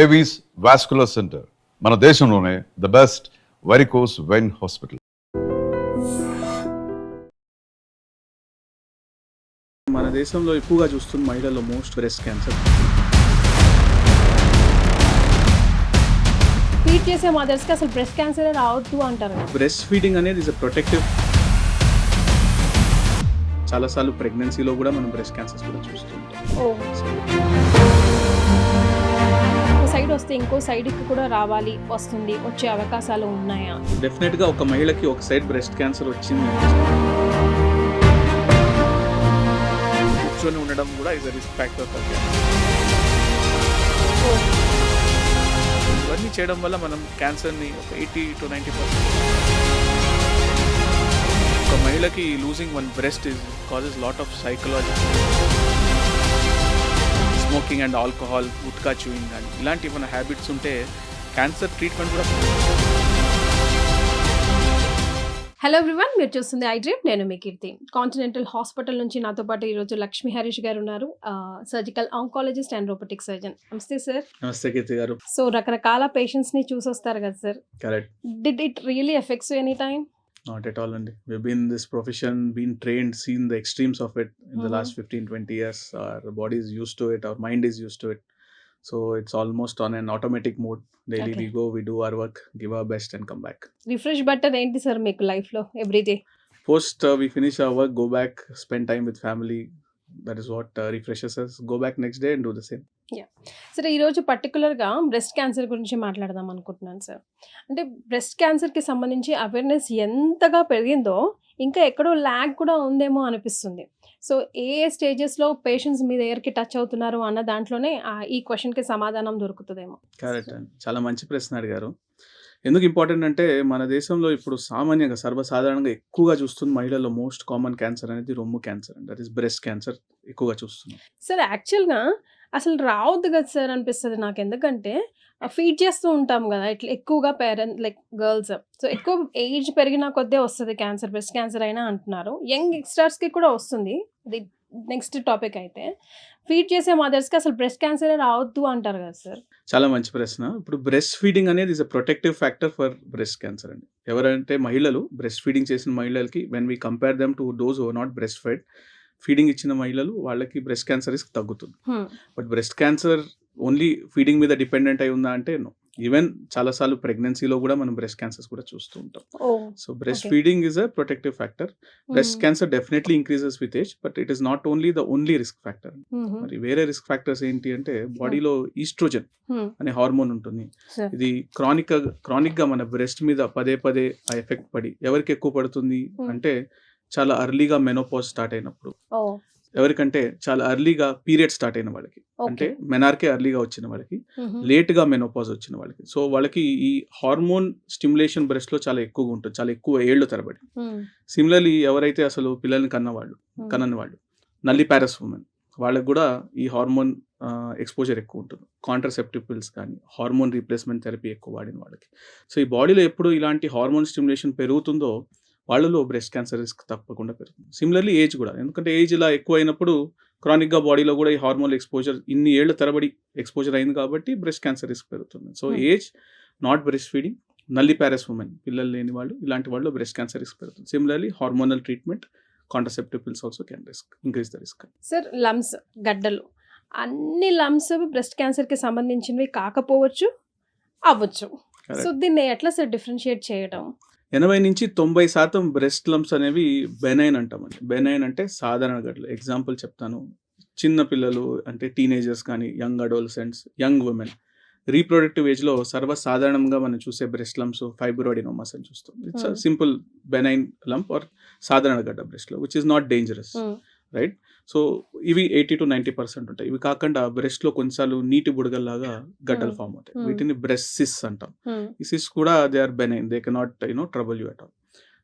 Avis vascular center మన దేశంలోనే the best varicose vein hospital. మన దేశంలో ఎక్కువగా చూస్తున్న మహిళల్లో మోస్ట్ బ్రెస్ట్ క్యాన్సర్. ఫీడ్ చేసే మదర్స్కి అసలు బ్రెస్ట్ క్యాన్సర్ రావద్దు అంటారు. బ్రెస్ట్ ఫీడింగ్ అనేది ఇస్ అ ప్రొటెక్టివ్. చాలాసార్లు ప్రెగ్నెన్సీలో కూడా మనం బ్రెస్ట్ క్యాన్సర్స్ కూడా చూస్తుంటాం. సైడ్ వస్తే ఇంకో సైడ్కి కూడా వస్తుంది వచ్చే అవకాశాలు ఉన్నాయా? డెఫినెట్గా ఒక మహిళకి ఒక సైడ్ బ్రెస్ట్ క్యాన్సర్ వచ్చింది కూర్చొని ఉండడం కూడా is a risk factor for cancer. ఇవన్నీ చేయడం వల్ల మనం క్యాన్సర్ని ఒక 80 to 90%. ఒక మహిళకి losing one breast is causes lot of psychology. Smoking and alcohol, gutka chewing కానీ ఇలాంటి ఏమైనా హ్యాబిట్స్ ఉంటే క్యాన్సర్ ట్రీట్మెంట్ కూడా. హలో ఎవ్రీవన్, మీరు చూస్తుంది ఐ డ్రీమ్. నేను మీ కీర్తి. కాంటినెంటల్ హాస్పిటల్ నుంచి నాతో పాటు ఈరోజు లక్ష్మీ హరీష్ గారు ఉన్నారు, surgical oncologist and robotic surgeon. నమస్తే సార్. నమస్తే కీర్తి గారు. సో రకరకాల పేషెంట్స్ ని చూసొస్తారు కదా sir. Correct. Did it really effects you any time? Not at all అండి. We've been in this profession, been trained, seen the extremes of it in the last 15-20 years. Our body is used to it, our mind is used to it. So it's almost on an automatic mode. Daily we go, we do our work, give our best and come back. Refresh button ఏంటి sir మీకు life లో everyday? Post we finish our work, go back, spend time with family. That is what refreshes us. Go back next day and do the same. సరే, ఈరోజు పర్టికులర్గా breast cancer గురించి మాట్లాడదాం అనుకుంటున్నాను sir. అంటే బ్రెస్ట్ క్యాన్సర్కి సంబంధించి అవేర్నెస్ ఎంతగా పెరిగిందో ఇంకా ఎక్కడో ల్యాగ్ కూడా ఉందేమో అనిపిస్తుంది. సో ఏ స్టేజెస్లో పేషెంట్స్ మీ దగ్గరికి టచ్ అవుతున్నారు అన్న దాంట్లోనే ఈ క్వశ్చన్కి సమాధానం దొరుకుతుందేమో. కరెక్ట్ అండి, చాలా మంచి ప్రశ్న అడిగారు. ఎందుకు ఇంపార్టెంట్ అంటే మన దేశంలో ఇప్పుడు సామాన్యంగా సర్వసాధారణంగా ఎక్కువగా చూస్తున్న మహిళల్లో మోస్ట్ కామన్ క్యాన్సర్ అనేది రొమ్ము క్యాన్సర్ అండి. దట్ ఈస్ బ్రెస్ట్ క్యాన్సర్ ఎక్కువగా చూస్తున్నాం. సార్ యాక్చువల్గా అసలు రావద్దు కదా సార్ అనిపిస్తుంది నాకు. ఎందుకంటే ఫీడ్ చేస్తూ ఉంటాం కదా ఇట్లా ఎక్కువగా పేరెంట్ లైక్ గర్ల్స్. సో ఎక్కువ ఏజ్ పెరిగిన కొద్దే వస్తుంది క్యాన్సర్, బ్రెస్ట్ క్యాన్సర్ అయినా అంటున్నారు. యంగ్ యంగ్స్టర్స్కి కూడా వస్తుంది. ఇది నెక్స్ట్ టాపిక్. అయితే ఫీడ్ చేసే మదర్స్కి అసలు బ్రెస్ట్ క్యాన్సర్ రావద్దు అంటారు కదా సార్. చాలా మంచి ప్రశ్న. ఇప్పుడు బ్రెస్ట్ ఫీడింగ్ అనేది is a protective factor for breast cancer అండి. ఎవరంటే మహిళలు బ్రెస్ట్ ఫీడింగ్ చేసిన మహిళలకి when we compare them to those who are not breast fed, feeding ఇచ్చిన మహిళలు వాళ్ళకి బ్రెస్ట్ క్యాన్సర్ రిస్క్ తగ్గుతుంది. But breast cancer only feeding మీద డిపెండెంట్ అయి ఉందా అంటే నో. ఈవెన్ చాలాసార్లు ప్రెగ్నెన్సీలో కూడా మనం బ్రెస్ట్ క్యాన్సర్స్ కూడా చూస్తూ ఉంటాం. So breast feeding is a protective factor. Breast cancer definitely increases with age, but it is not only risk factor. మరి వేరే రిస్క్ ఫ్యాక్టర్స్ ఏంటి అంటే బాడీలో ఈస్ట్రోజన్ అనే హార్మోన్ ఉంటుంది. ఇది క్రానిక్ గా మన బ్రెస్ట్ మీద పదే పదే ఆ ఎఫెక్ట్ పడి ఎవరికి ఎక్కువ పడుతుంది అంటే చాలా అర్లీగా మెనోపాజ్ స్టార్ట్ అయినప్పుడు, ఎవరికంటే చాలా అర్లీగా పీరియడ్ స్టార్ట్ అయిన వాళ్ళకి, అంటే మెనార్కే అర్లీగా వచ్చిన వాళ్ళకి, లేట్గా మెనోపాజ్ వచ్చిన వాళ్ళకి. సో వాళ్ళకి ఈ హార్మోన్ స్టిమ్యులేషన్ బ్రెస్ట్ లో చాలా ఎక్కువగా ఉంటుంది, చాలా ఎక్కువ ఏళ్ళు తరబడి. సిమిలర్లీ ఎవరైతే అసలు పిల్లల్ని కన్నని వాళ్ళు నల్లి ప్యారస్ ఉమెన్, వాళ్ళకి కూడా ఈ హార్మోన్ ఎక్స్పోజర్ ఎక్కువ ఉంటుంది. కాంట్రసెప్టివ్ పిల్స్ కానీ హార్మోన్ రీప్లేస్మెంట్ థెరపీ ఎక్కువ వాడిన వాళ్ళకి. సో ఈ బాడీలో ఎప్పుడు ఇలాంటి హార్మోన్ స్టిమ్యులేషన్ పెరుగుతుందో వాళ్ళలో బ్రెస్ట్ క్యాన్సర్ రిస్క్ తప్పకుండా పెరుగుతుంది. సిమిలర్లీ ఏజ్ కూడా, ఎందుకంటే ఏజ్ ఇలా ఎక్కువ అయినప్పుడు క్రానిక్గా బాడీలో కూడా ఈ హార్మోన్ ఎక్స్పోజర్ ఇన్ని ఏళ్ల తరబడి ఎక్స్పోజర్ అయింది కాబట్టి బ్రెస్ట్ క్యాన్సర్ రిస్క్ పెరుగుతుంది. So age, not breast feeding, నల్లి ప్యారస్ ఉమెన్, పిల్లలు లేని వాళ్ళు, ఇలాంటి వాళ్ళు బ్రెస్ట్ క్యాన్సర్ రిస్క్ పెరుగుతుంది. Similarly hormonal treatment, contraceptive pills also can increase the risk. Sir lumps, గడ్డలు, అన్ని లమ్స్ బ్రెస్ట్ క్యాన్సర్కి సంబంధించినవి కాకపోవచ్చు, అవ్వచ్చు. సో దీన్ని ఎట్లా సార్ డిఫరెన్షియేట్ చేయడం? 80-90% బ్రెస్ట్ లంప్స్ అనేవి బెనైన్ అంటామండి. బెనైన్ అంటే సాధారణ గడ్డలు. ఎగ్జాంపుల్ చెప్తాను. చిన్న పిల్లలు అంటే టీనేజర్స్ కానీ, young adolescents, young women, reproductive ఏజ్లో సర్వసాధారణంగా మనం చూసే బ్రెస్ట్ లంప్స్ ఫైబ్రాయిడినోమాస్ అని చూస్తాం. It's simple benign lump or సాధారణ గడ్డ బ్రెస్ట్లో, which is not dangerous, right? So ఇవి 80-90% ఉంటాయి. ఇవి కాకుండా బ్రెస్ట్లో కొన్నిసార్లు నీటి బుడగల్లాగా గడ్డలు ఫామ్ అవుతాయి. వీటిని బ్రెస్ట్ సిస్ అంటాం. ఈ సిస్ కూడా they are benign, they cannot trouble you at all.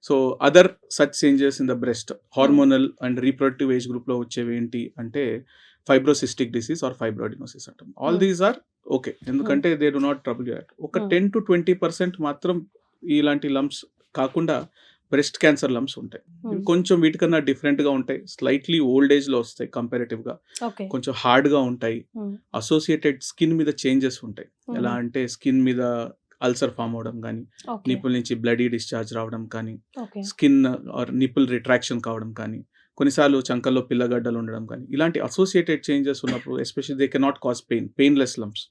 So other such changes in the breast hormonal and reproductive age గ్రూప్లో వచ్చేవి ఏంటి అంటే ఫైబ్రోసిస్టిక్ డిసీజ్ ఆర్ ఫైబ్రాయిడినోసిస్ అంటాం. ఆల్ దీస్ ఆర్ ఓకే, ఎందుకంటే they do not trouble you at. ఒక 10-20% మాత్రం ఇలాంటి lumps కాకుండా బ్రెస్ట్ క్యాన్సర్ లంప్స్ ఉంటాయి. ఇవి కొంచెం వీటికన్నా డిఫరెంట్‌గా ఉంటాయి. స్లైట్‌లీ ఓల్డ్ ఏజ్‌లో వస్తాయి కంపారేటివ్‌గా. ఓకే. కొంచెం హార్డ్‌గా ఉంటాయి. అసోసియేటెడ్ స్కిన్ మీద చేంజెస్ ఉంటాయి. ఎలా అంటే స్కిన్ మీద అల్సర్ ఫార్మ్ అవ్వడం గానీ, ఓకే. నిప్పుల్ నుంచి బ్లడీ డిశ్చార్జ్ రావడం కానీ, okay. Skin or nipple retraction కావడం కానీ, కొన్నిసార్లు చంకల్లో పిల్లగడ్డలు ఉండడం కానీ, ఇలాంటి అసోసియేటెడ్ చేంజెస్ ఉన్నప్పుడు especially they cannot cause painless lumps.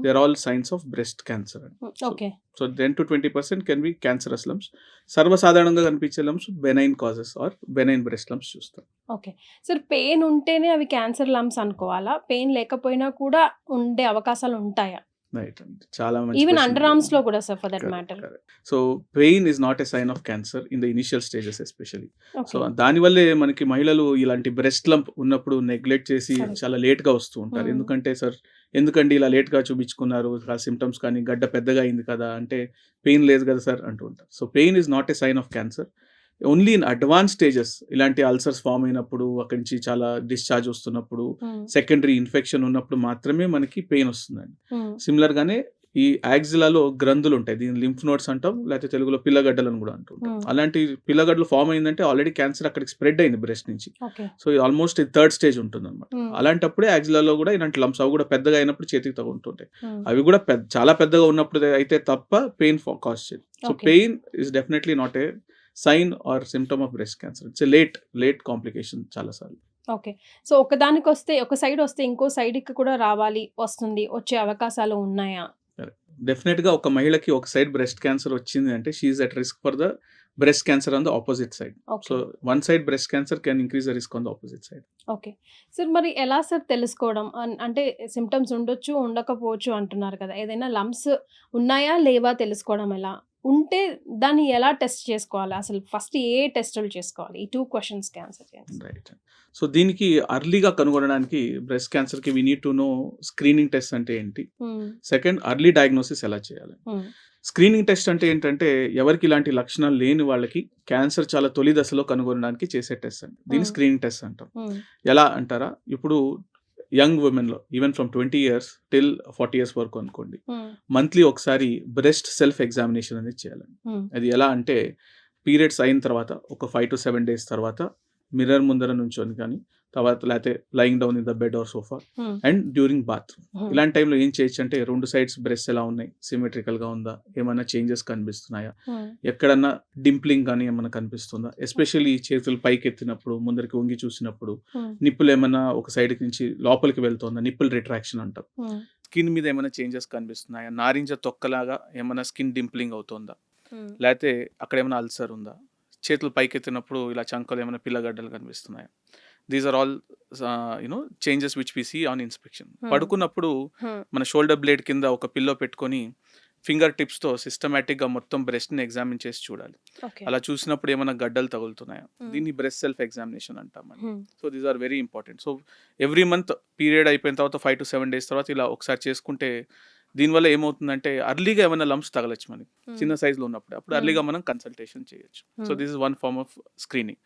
They are all signs of breast cancer. Okay. So 10-20% can be cancerous lumps. సర్వసాధారణంగా కనిపించే lumps benign causes or benign breast lumps చూస్తాం. ఓకే. సార్ పెయిన్ ఉంటేనే అవి cancer lumps అనుకోవాలా? Pain లేకపోయినా కూడా ఉండే అవకాశాలు ఉంటాయా? రైట్ అండి. చాలా మంచి ఈవెన్ క్వెషన్ అండర్ ఆర్మ్స్‌లో అడిగారు. కూడా sir for that correct. Matter. Correct. So pain is not a sign of cancer in the initial stages especially. So okay. దానివల్లే మనకి మహిళలు ఇలాంటి బ్రెస్ట్ లంప్ ఉన్నప్పుడు నెగ్లెక్ట్ చేసి కరెక్ట్. చాలా లేట్‌గా వస్తూ ఉంటారు. ఎందుకంటే సార్ ఎందుకండి ఇలా లేట్‌గా చూపించుకున్నారు? ఆ సిమ్టమ్స్ కానీ గడ్డ పెద్దగా అయింది కదా! అంటే పెయిన్ లేదు కదా సార్ అంటూ ఉంటారు. So pain is not a sign of cancer. Only in advance stages ఇలాంటి అల్సర్స్ ఫార్మ్ అయినప్పుడు, అక్కడి నుంచి చాలా డిశ్చార్జ్ వస్తున్నప్పుడు, సెకండరీ ఇన్ఫెక్షన్ ఉన్నప్పుడు మాత్రమే మనకి పెయిన్ వస్తుందండి. సిమిలర్‌గానే ఈ యాక్సిలాలో గ్రంథులు ఉంటాయి. దీన్ని లింఫ్ నోడ్స్ అంటాం. లేకపోతే తెలుగులో పిల్లగడ్డలని కూడా అంటుంటాం. అలాంటి పిల్లగడ్డలు ఫార్మ్ అయిందంటే ఆల్రెడీ క్యాన్సర్ అక్కడికి స్ప్రెడ్ అయింది బ్రెస్ట్ నుంచి. Okay. So almost third stage ఉంటుందన్నమాట. అలాంటప్పుడే యాక్సిలాలో కూడా ఇలాంటి లంప్స్ అవి కూడా పెద్దగా అయినప్పుడు చేతికి తగులుతుంటాయి. అవి కూడా చాలా పెద్దగా ఉన్నప్పుడు అయితే తప్ప పెయిన్ కాజ్ చేయదు. So okay. Pain is definitely not a sign or symptom of breast cancer. It's late complication చాలా సార్లు. ఓకే. సో ఒకదానికొస్తే ఒక సైడ్ వస్తే ఇంకో సైడ్‌కి కూడా వచ్చే అవకాశాలు ఉన్నాయా? డెఫినెట్‌గా ఒక మహిళకి ఒక సైడ్ బ్రెస్ట్ క్యాన్సర్ వచ్చింది అంటే she is at risk for the breast cancer on the opposite side. So okay. One side breast cancer can increase the risk on the opposite side. Okay. Sir మరి ఎలా sir తెలుసుకోవడం? అంటే symptoms ఉండొచ్చు, ఉండకపోవచ్చు అంటున్నారు కదా! ఏదైనా లంప్స్ ఉన్నాయా, లేవా తెలుసుకోవడం ఎలా? ఉంటే దాన్ని ఎలా టెస్ట్ చేసుకోవాలి? అసలు ఫస్ట్ ఏ టెస్టులు చేసుకోవాలి? ఈ 2 క్వెషన్స్‌కి ఆన్సర్ చేయండి. రైట్. సో దీనికి అర్లీగా కనుగొనడానికి బ్రెస్ట్ క్యాన్సర్‌కి we need to know screening test అంటే ఏంటి? సెకండ్ అర్లీ డయాగ్నోసిస్ ఎలా చేయాలి? స్క్రీనింగ్ టెస్ట్ అంటే ఏంటంటే ఎవరికి ఇలాంటి లక్షణాలు లేని వాళ్ళకి క్యాన్సర్ చాలా తొలి దశలో కనుగొనడానికి చేసే టెస్ట్ అండి. దీన్ని స్క్రీనింగ్ టెస్ట్ అంటాం. ఎలా అంటారా? ఇప్పుడు యంగ్ ఉమెన్‌లో even from 20 years till 40 years వరకు అనుకోండి. మంత్లీ ఒకసారి బ్రెస్ట్ సెల్ఫ్ ఎగ్జామినేషన్ అనేది చేయాలండి. అది ఎలా అంటే పీరియడ్స్ అయిన తర్వాత ఒక 5-7 డేస్ తర్వాత మిర్రర్ ముందర నుంచొని కానీ, తర్వాత లేకపోతే lying down in the bed or sofa and during bath. ఇలాంటి టైంలో ఏం చేయొచ్చు అంటే 2 సైడ్స్ బ్రెస్ట్ ఎలా ఉన్నాయి, సిమెట్రికల్‌గా ఉందా, ఏమైనా చేంజెస్ కనిపిస్తున్నాయా, ఎక్కడన్నా డింప్లింగ్ కానీ ఏమైనా కనిపిస్తుందా, ఎస్పెషల్లీ చేతులు పైకి ఎత్తినప్పుడు, ముందరికి వంగి చూసినప్పుడు, నిప్పులు ఏమైనా ఒక సైడ్ నుంచి లోపలికి వెళ్తుందా, నిప్పుల్ రిట్రాక్షన్ అంటాం. స్కిన్ మీద ఏమైనా చేంజెస్ కనిపిస్తున్నాయా, నారింజ తొక్కలాగా ఏమైనా స్కిన్ డింప్లింగ్ అవుతుందా, లేకపోతే అక్కడ ఏమైనా అల్సర్ ఉందా, చేతులు పైకెత్తినప్పుడు ఇలా చంకలు ఏమైనా పిల్లగడ్డలు కనిపిస్తున్నాయా. These are all changes which we see on inspection. పడుకున్నప్పుడు మన షోల్డర్ బ్లేడ్ కింద ఒక పిల్లో పెట్టుకొని ఫింగర్ టిప్స్తో సిస్టమేటిక్గా మొత్తం బ్రెస్ట్ని ఎగ్జామిన్ చేసి చూడాలి. అలా చూసినప్పుడు ఏమైనా గడ్డలు తగులుతున్నాయా, దీన్ని బ్రెస్ట్ సెల్ఫ్ ఎగ్జామినేషన్ అంటామండి. So these are very important. So every month period అయిపోయిన తర్వాత 5-7 డేస్ తర్వాత ఇలా ఒకసారి చేసుకుంటే దీనివల్ల ఏమవుతుందంటే అర్లీగా ఏమైనా లంప్స్ తగలచ్చు మనకి చిన్న సైజులో ఉన్నప్పుడు, అప్పుడు అర్లీగా మనం కన్సల్టేషన్ చేయొచ్చు. So this is one form of screening.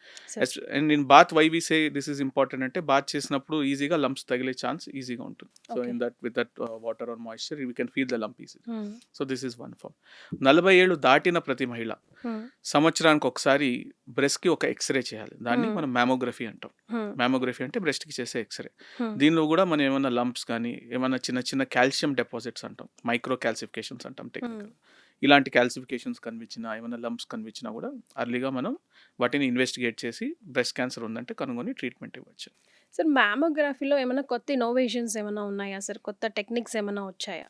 And in bath why we say this is important అంటే బాత్ చేసినప్పుడు ఈజీగా లంప్స్ తగిలే ఛాన్స్ ఈజీగా ఉంటుంది. So in that with that water or moisture we can feel the lump easy. So this is one form. 40 ఏళ్ళు దాటిన ప్రతి మహిళ సంవత్సరానికి ఒకసారి బ్రెస్ట్కి ఒక ఎక్స్రే చేయాలి. దాన్ని మనం మ్యామోగ్రఫీ అంటాం. మ్యామోగ్రఫీ అంటే బ్రెస్ట్కి చేసే ఎక్స్రే. దీనిలో కూడా మనం ఏమైనా లంప్స్ కానీ ఏమైనా చిన్న చిన్న కాల్షియం డిపాజిట్స్ అంటాం, మైక్రో క్యాల్సిఫికేషన్స్ అంటాం టెక్నికల్. ఇలాంటి క్యాల్సిఫికేషన్స్ కనిపించినా ఏమైనా లంప్స్ కనిపించినా కూడా అర్లీగా మనం వాటిని ఇన్వెస్టిగేట్ చేసి బ్రెస్ట్ క్యాన్సర్ ఉందంటే కనుగొని ట్రీట్మెంట్ ఇవ్వచ్చు. సార్ మ్యామోగ్రఫీలో ఏమైనా కొత్త ఇన్నోవేషన్స్ ఏమైనా ఉన్నాయా సార్? కొత్త టెక్నిక్స్ ఏమైనా వచ్చాయా?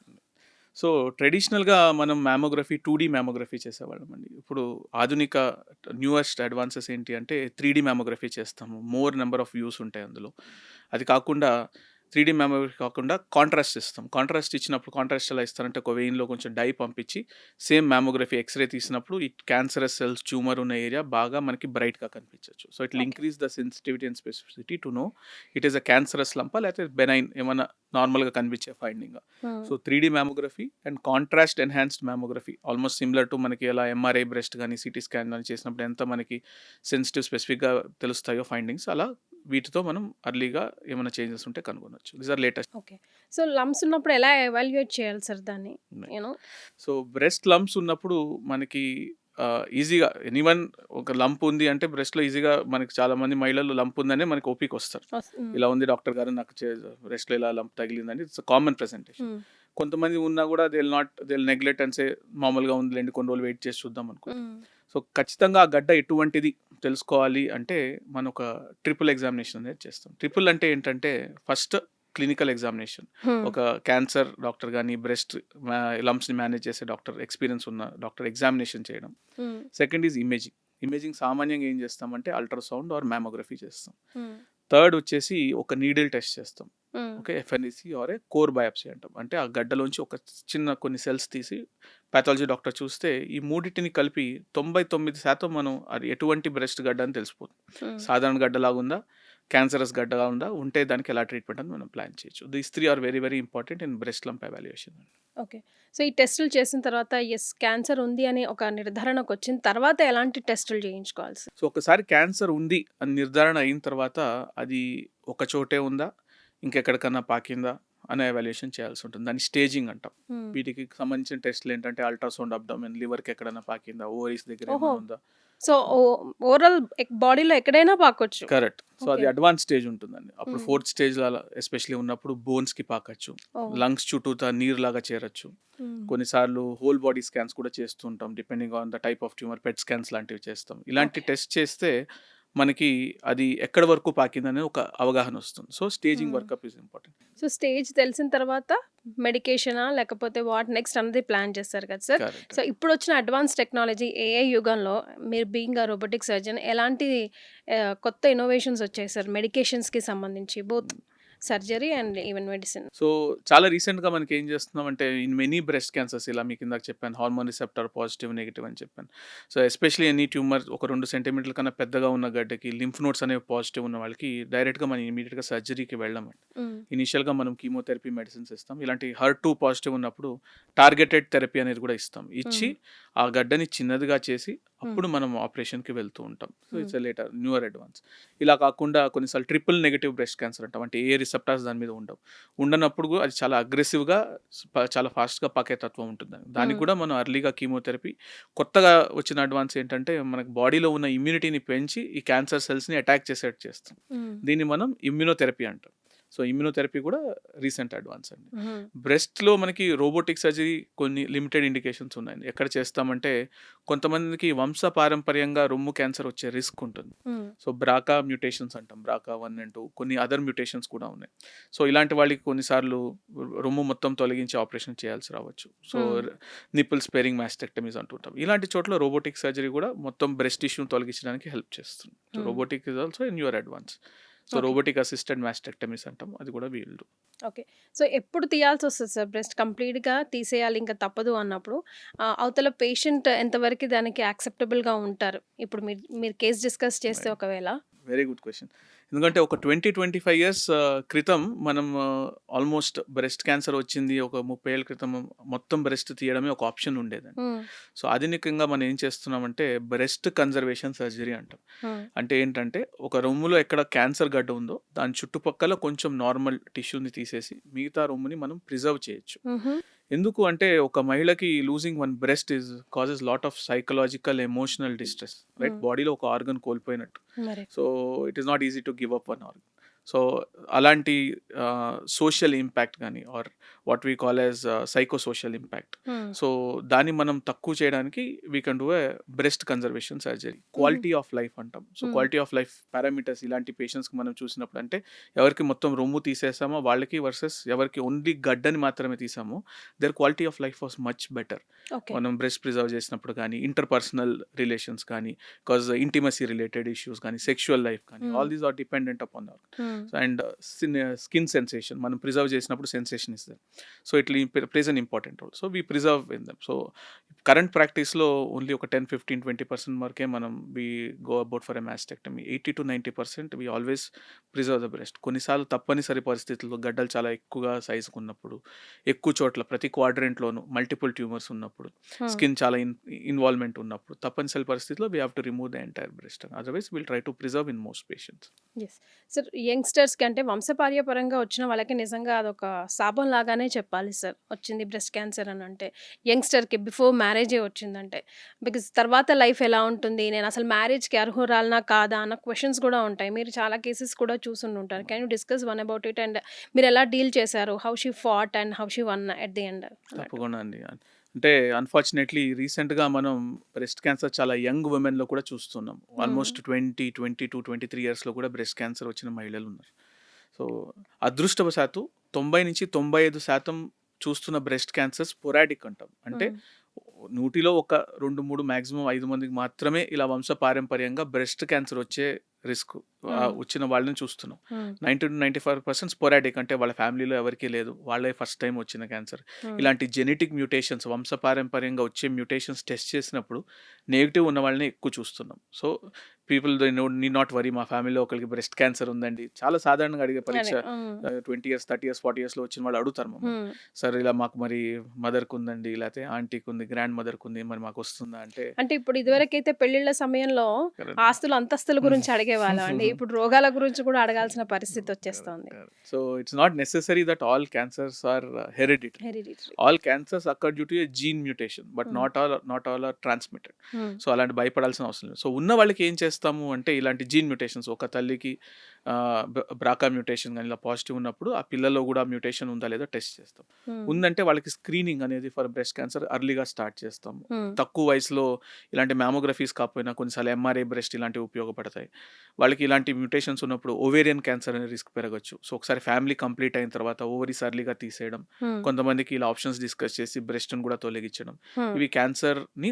సో ట్రెడిషనల్గా మనం మ్యామోగ్రఫీ 2D మ్యామోగ్రఫీ చేసేవాళ్ళం అండి. ఇప్పుడు ఆధునిక న్యూయెస్ట్ అడ్వాన్సెస్ ఏంటి అంటే 3D మ్యామోగ్రఫీ చేస్తాము. మోర్ నెంబర్ ఆఫ్ వ్యూస్ ఉంటాయి అందులో. అది కాకుండా 3D మ్యామోగ్రఫీ కాకుండా కాంట్రాస్ట్ ఇస్తాం. కాంట్రాస్ట్ ఇచ్చినప్పుడు కాంట్రాస్ట్ ఎలా ఇస్తారంటే ఒక వెయిన్లో కొంచెం డై పంపించి సేమ్ మ్యామోగ్రఫీ ఎక్స్రే తీసినప్పుడు ఈ క్యాన్సరస్ సెల్స్ ట్యూమర్ ఉన్న ఏరియా బాగా మనకి బ్రైట్గా కనిపించవచ్చు. So it will increase the sensitivity and specificity to know it is a cancerous లంపా లేకపోతే బెనైన్ ఏమైనా నార్మల్గా కనిపించే finding. So 3D mammography and contrast enhanced mammography almost similar to మనకి ఎలా ఎంఆర్ఐ బ్రెస్ట్ కానీ సిటీ స్కాన్ కానీ చేసినప్పుడు ఎంత మనకి సెన్సిటివ్ స్పెసిఫిక్గా తెలుస్తాయో ఫైండింగ్స్, అలా వీటితో మనం అర్లీగా ఏమైనా చేంజెస్ ఉంటే కనుగొనవచ్చు. These are latest. Okay. So lumps ఉన్నప్పుడు ఎలా ఎవాల్యుయేట్ చేయాలి సార్ దాన్ని? సో బ్రెస్ట్ లంప్స్ ఉన్నప్పుడు మనకి ఈజీగా ఎనీవన్ ఒక లంప్ ఉంది అంటే బ్రెస్ట్‌లో ఈజీగా మనకి చాలామంది మహిళలు లంప్ ఉందనే మనకి ఓపీకొస్తారు. ఇలా ఉంది డాక్టర్ గారు నాకు బ్రెస్ట్‌లో ఇలా లంప్ తగిలిందని ఇట్స్ కామన్ ప్రెజెంటేషన్. కొంతమంది ఉన్నా కూడా they will neglect and say మామూలుగా ఉందిలేండి కొన్ని రోజులు వెయిట్ చేసి చూద్దాం అనుకుంటారు. సో ఖచ్చితంగా ఆ గడ్డ ఎటువంటిది తెలుసుకోవాలి అంటే మనం ఒక ట్రిపుల్ ఎగ్జామినేషన్ అనేది చేస్తాం. ట్రిపుల్ అంటే ఏంటంటే ఫస్ట్ క్లినికల్ ఎగ్జామినేషన్, ఒక క్యాన్సర్ డాక్టర్ కానీ బ్రెస్ట్ లంప్స్ని మేనేజ్ చేసే డాక్టర్ ఎక్స్పీరియన్స్ ఉన్న డాక్టర్ ఎగ్జామినేషన్ చేయడం. సెకండ్ ఈజ్ ఇమేజింగ్ సామాన్యంగా ఏం చేస్తామంటే అల్ట్రాసౌండ్ ఆర్ మ్యామోగ్రఫీ చేస్తాం. థర్డ్ వచ్చేసి ఒక నీడిల్ టెస్ట్ చేస్తాం, okay, FNAC or a core biopsy అంటాం. అంటే ఆ గడ్డలోంచి ఒక చిన్న కొన్ని సెల్స్ తీసి పాథాలజీ డాక్టర్ చూస్తే ఈ మూడింటిని కలిపి 99% మనం అది ఎటువంటి బ్రెస్ట్ గడ్డ అని తెలిసిపోతుంది. సాధారణ గడ్డలాగా ఉందా, క్యాన్సరస్ గడ్డగా ఉందా, ఉంటే దానికి ఎలా ట్రీట్మెంట్ అని మనం ప్లాన్ చేయొచ్చు. These 3 are very very important in breast lump evaluation. Okay. So ఈ టెస్టులు చేసిన తర్వాత క్యాన్సర్ ఉంది అని ఒక నిర్ధారణకు వచ్చిన తర్వాత ఎలాంటి టెస్టులు చేయించుకోవాలి సార్? సో ఒకసారి క్యాన్సర్ ఉంది అని నిర్ధారణ అయిన తర్వాత అది ఒక చోటే ఉందా, ఇంకెక్కడికన్నా పాకిందా అనే ఎవాల్యుయేషన్ చేయాల్సి ఉంటుంది. దాన్ని స్టేజింగ్ అంటాం. వీటికి సంబంధించిన టెస్టులు ఏంటంటే అల్ట్రాసౌండ్ అబ్డామెన్, లివర్కి ఎక్కడైనా పాకిందా, ఓవరీస్ దగ్గర ఏమైనా ఉందా. సో ఓవరాల్ బాడీలో ఎక్కడైనా పాకొచ్చు. కరెక్ట్. సో అది అడ్వాన్స్ స్టేజ్ ఉంటుందండి. అప్పుడు ఫోర్త్ స్టేజ్ ఎస్పెషల్లీ ఉన్నప్పుడు బోన్స్ కి పాకచ్చు, లంగ్స్ చుట్టూతా నీరు లాగా చేరచ్చు. కొన్నిసార్లు హోల్ బాడీ స్కాన్స్ కూడా చేస్తూ ఉంటాం, depending on the type of tumour. Pet scans లాంటివి చేస్తాం. ఇలాంటి టెస్ట్ చేస్తే మనకి అది ఎక్కడి వరకు పాకిందనే ఒక అవగాహన వస్తుంది. So staging workup is important. So stage తెలిసిన తర్వాత మెడికేషనా లేకపోతే వాట్ నెక్స్ట్ అన్నది ప్లాన్ చేస్తారు కదా సార్. సో ఇప్పుడు వచ్చిన అడ్వాన్స్ టెక్నాలజీ ఏఐ యుగంలో మీరు బీయింగ్ అ రోబోటిక్ సర్జన్ ఎలాంటి కొత్త ఇన్నోవేషన్స్ వచ్చాయి సార్ మెడికేషన్స్కి సంబంధించి, both surgery and even medicine? So చాలా రీసెంట్గా మనకి ఏం చేస్తున్నాం అంటే ఇన్ మెనీ బ్రెస్ట్ క్యాన్సర్స్, ఇలా మీకు ఇందాక చెప్పాను హార్మోన్ రిసెప్టర్ పాజిటివ్ నెగిటివ్ అని చెప్పాను. సో ఎస్పెషలీ ఎనీ ట్యూమర్ ఒక 2 సెంటీమీటర్ల కన్నా పెద్దగా ఉన్న గడ్డకి లింఫ్ నోడ్స్ అనేవి పాజిటివ్ ఉన్న వాళ్ళకి డైరెక్ట్గా మనం ఇమీడియట్గా సర్జరీకి వెళ్ళామండి. ఇనిషియల్గా మనం కీమోథెరపీ మెడిసిన్స్ ఇస్తాం. ఇలాంటి HER2 పాజిటివ్ ఉన్నప్పుడు టార్గెటెడ్ థెరపీ అనేది కూడా ఇస్తాం. ఇచ్చి ఆ గడ్డని చిన్నదిగా చేసి అప్పుడు మనం ఆపరేషన్కి వెళ్తూ ఉంటాం. So it's later newer advance. ఇలా కాకుండా కొన్నిసార్లు ట్రిపుల్ నెగిటివ్ బ్రెస్ట్ క్యాన్సర్ అంటాం, అంటే ఏ రిసెప్టార్స్ దాని మీద ఉండనప్పుడు అది చాలా అగ్రెసివ్గా చాలా ఫాస్ట్గా పాకే తత్వం ఉంటుంది. దానికి కూడా మనం అర్లీగా కీమోథెరపీ. కొత్తగా వచ్చిన అడ్వాన్స్ ఏంటంటే మనకు బాడీలో ఉన్న ఇమ్యూనిటీని పెంచి ఈ క్యాన్సర్ సెల్స్ని అటాక్ చేసేట్టు చేస్తాం. దీన్ని మనం ఇమ్యూనోథెరపీ అంటాం. సో ఇమ్యూనోథెరపీ కూడా రీసెంట్ అడ్వాన్స్ అండి. బ్రెస్ట్లో మనకి రోబోటిక్ సర్జరీ కొన్ని లిమిటెడ్ ఇండికేషన్స్ ఉన్నాయి. ఎక్కడ చేస్తామంటే కొంతమందికి వంశపారంపర్యంగా రొమ్ము క్యాన్సర్ వచ్చే రిస్క్ ఉంటుంది. సో బ్రాకా మ్యూటేషన్స్ అంటాం, బ్రాకా 1 and 2, కొన్ని అదర్ మ్యూటేషన్స్ కూడా ఉన్నాయి. సో ఇలాంటి వాళ్ళకి కొన్నిసార్లు రొమ్ము మొత్తం తొలగించి ఆపరేషన్ చేయాల్సి రావచ్చు. సో నిపుల్ స్పేరింగ్ మాస్టెక్టమీస్ అంటుంటాం. ఇలాంటి చోట్ల రోబోటిక్ సర్జరీ కూడా మొత్తం బ్రెస్ట్ టిష్యూని తొలగించడానికి హెల్ప్ చేస్తుంది. So robotic is also in your advance. So robotic assisted mastectomies అంటాం, అది కూడా వీళ్ళు. ఓకే. సో ఎప్పుడు తీయాల్సి వస్తుంది సార్ బ్రెస్ట్? కంప్లీట్గా తీసేయాలి ఇంకా తప్పదు అన్నప్పుడు అవతల పేషెంట్ ఎంతవరకు దానికి యాక్సెప్టబుల్గా ఉంటారు? ఇప్పుడు మీరు కేసు డిస్కస్ చేస్తే ఒకవేళ. Very good question. ఎందుకంటే ఒక 20-25 years క్రితం మనం ఆల్మోస్ట్ బ్రెస్ట్ క్యాన్సర్ వచ్చింది ఒక 30 ఏళ్ళ క్రితం మొత్తం బ్రెస్ట్ తీయడమే ఒక ఆప్షన్ ఉండేదండి. సో ఆధునికంగా మనం ఏం చేస్తున్నామంటే బ్రెస్ట్ కన్జర్వేషన్ సర్జరీ అంటాం. అంటే ఏంటంటే ఒక రొమ్ములో ఎక్కడ క్యాన్సర్ గడ్డ ఉందో దాని చుట్టుపక్కల కొంచెం నార్మల్ టిష్యూని తీసేసి మిగతా రొమ్ముని మనం ప్రిజర్వ్ చేయొచ్చు. ఎందుకు అంటే ఒక మహిళకి losing one breast causes lot of psychological emotional distress, right? బాడీలో ఒక ఆర్గన్ కోల్పోయినట్టు. So it is not easy to give up one organ. So అలాంటి సోషల్ ఇంపాక్ట్ కానీ or what we call as psychosocial impact, so దాన్ని మనం తక్కువ చేయడానికి we can do a breast conservation surgery. Quality of life అంటాం. So quality of life parameters ఇలాంటి పేషెంట్స్కి మనం చూసినప్పుడు అంటే ఎవరికి మొత్తం రొమ్ము తీసేసామో వాళ్ళకి వర్సెస్ ఎవరికి ఓన్లీ గడ్డని మాత్రమే తీసామో their quality of life was much better. మనం బ్రెస్ట్ ప్రిజర్వ్ చేసినప్పుడు కానీ ఇంటర్పర్సనల్ రిలేషన్స్ కానీ బికాజ్ ఇంటిమసీ రిలేటెడ్ ఇష్యూస్ కానీ సెక్షువల్ లైఫ్ కానీ all these are dependent upon and skin sensation మనం ప్రిజర్వ్ చేసినప్పుడు sensation is there. So it plays an important role. So we preserve in them. So current ప్రాక్టీస్లో only ఒక 10-15-20% వరకే మనం we go about for a mastectomy. 80-90% we always preserve the breast. కొన్నిసార్లు తప్పనిసరి పరిస్థితుల్లో గడ్డలు చాలా ఎక్కువగా సైజుకు ఉన్నప్పుడు, ఎక్కువ చోట్ల ప్రతి క్వాడ్రెంట్లోనూ మల్టిపుల్ ట్యూమర్స్ ఉన్నప్పుడు, స్కిన్ చాలా ఇన్వాల్వ్మెంట్ ఉన్నప్పుడు తప్పనిసరి పరిస్థితిలో we have to remove the entire breast. Otherwise will try to preserve in most patients. Yes sir. Young యంగ్‌స్టర్స్‌కి అంటే వంశపార్యపరంగా వచ్చిన వాళ్ళకి నిజంగా అదొక శాపం లాగానే చెప్పాలి సార్. వచ్చింది బ్రెస్ట్ క్యాన్సర్ అనంటే. యంగ్‌స్టర్‌కి బిఫోర్ మ్యారేజే వచ్చిందంటే. బికాజ్ తర్వాత లైఫ్ ఎలా ఉంటుంది? నేనసలు మ్యారేజ్‌కి అర్హురాలినా కాదా? అన్న క్వెషన్స్ కూడా ఉంటాయి. మీరు చాలా కేసెస్ కూడా చూసుండుంటారు. Can you discuss one about it and మీరెలా డీల్ చేశారు? How she fought and how she won at the end అన్నట్టు. తప్పకుండా అండి. అంటే అన్‌ఫార్చునేట్‌లీ రీసెంట్‌గా మనం బ్రెస్ట్ క్యాన్సర్ చాలా యంగ్ విమెన్‌లో కూడా చూస్తున్నాం. హ్మ్. ఆల్మోస్ట్ 20, 22, 23 ఇయర్స్‌లో కూడా బ్రెస్ట్ క్యాన్సర్ వచ్చిన మహిళలున్నారు. సో, అదృష్టవశాత్తు 90-95% చూస్తున్న బ్రెస్ట్ క్యాన్సర్ స్పోరాడిక్ అంటాం. అంటే హ్మ్. 100లో ఒక 2, 3 మాక్సిమం 5 మందికి మాత్రమే ఇలా వంశపారంపర్యంగా బ్రెస్ట్ క్యాన్సర్ వచ్చే రిస్క్ హ్మ్. వచ్చిన వాళ్ళని చూస్తున్నాం. హ్మ్. 90-95% స్పోరాడిక్ అంటే వాళ్ళ ఫ్యామిలీలో ఎవరికీ లేదు. వాళ్ళే ఫస్ట్ టైమ్ వచ్చిన క్యాన్సర్. హ్మ్. ఇలాంటి జెనెటిక్ మ్యూటేషన్స్ వంశపారంపర్యంగా వచ్చే మ్యూటేషన్స్ టెస్ట్ చేసినప్పుడు నెగెటివ్ ఉన్న వాళ్ళని ఎక్కువ చూస్తున్నాం. So, people they need not worry మా ఫ్యామిలీలో ఒకరికి బ్రెస్ట్ క్యాన్సర్ ఉందండి. చాలా సాధారణంగా అడిగే పరీక్ష అదే. హ్మ్. 20 ఇయర్స్, 30 ఇయర్స్, 40 ఇయర్స్‌లో వచ్చిన వాళ్ళు అడుగుతారు మమ్మల్ని. హ్మ్. సార్ ఇలా మాకు మరి మదర్‌కి ఉందండి, లేతే ఆంటీకి ఉంది, గ్రాండ్ మదర్‌కి ఉంది. మరి మాకు వస్తుందా అంటే అంటే ఇప్పుడు ఇదివరకైతే పెళ్ళిళ్ళ సమయంలో కరెక్ట్. ఆస్తులు, అంతస్తుల గురించి అడిగేవాళ్ళం అండి. ఇప్పుడు రోగాల గురించి కూడా అడగాల్సిన పరిస్థితి వచ్చేస్తోంది. So it's not necessary that all cancers are hereditary. Hereditary. All cancers occur due to a gene mutation but hmm. Not all are transmitted. Hmm. So అలాంటి భయపడాల్సిన అవసరం లేదు. సో ఉన్న వాళ్ళకి ఏం చేస్తాము అంటే ఇలాంటి జీన్ మ్యూటేషన్స్ ఒక తల్లికి బ్రాకా మ్యూటేషన్ కానీ ఇలా పాజిటివ్ ఉన్నప్పుడు ఆ పిల్లలో కూడా మ్యూటేషన్ ఉందా లేదా టెస్ట్ చేస్తాం. హ్మ్. ఉందంటే వాళ్ళకి స్క్రీనింగ్ అనేది ఫర్ బ్రెస్ట్ క్యాన్సర్ అర్లీగా స్టార్ట్ చేస్తాము. హ్మ్. తక్కువ వయసులో ఇలాంటి మ్యామోగ్రఫీస్ కాకపోయినా కొన్నిసార్లు ఎంఆర్ఐ బ్రెస్ట్ ఇలాంటివి ఉపయోగపడతాయి. వాళ్ళకి ఇలాంటి మ్యూటేషన్స్ ఉన్నప్పుడు ఓవేరియన్ క్యాన్సర్ అనే రిస్క్ పెరగచ్చు. సో ఒకసారి ఫ్యామిలీ కంప్లీట్ అయిన తర్వాత ఓవరీస్ అర్లీగా తీసేయడం, హ్మ్. కొంతమందికి ఇలా ఆప్షన్స్ డిస్కస్ చేసి బ్రెస్ట్‌ని కూడా తొలగించడం. హ్మ్. ఇవి క్యాన్సర్‌ని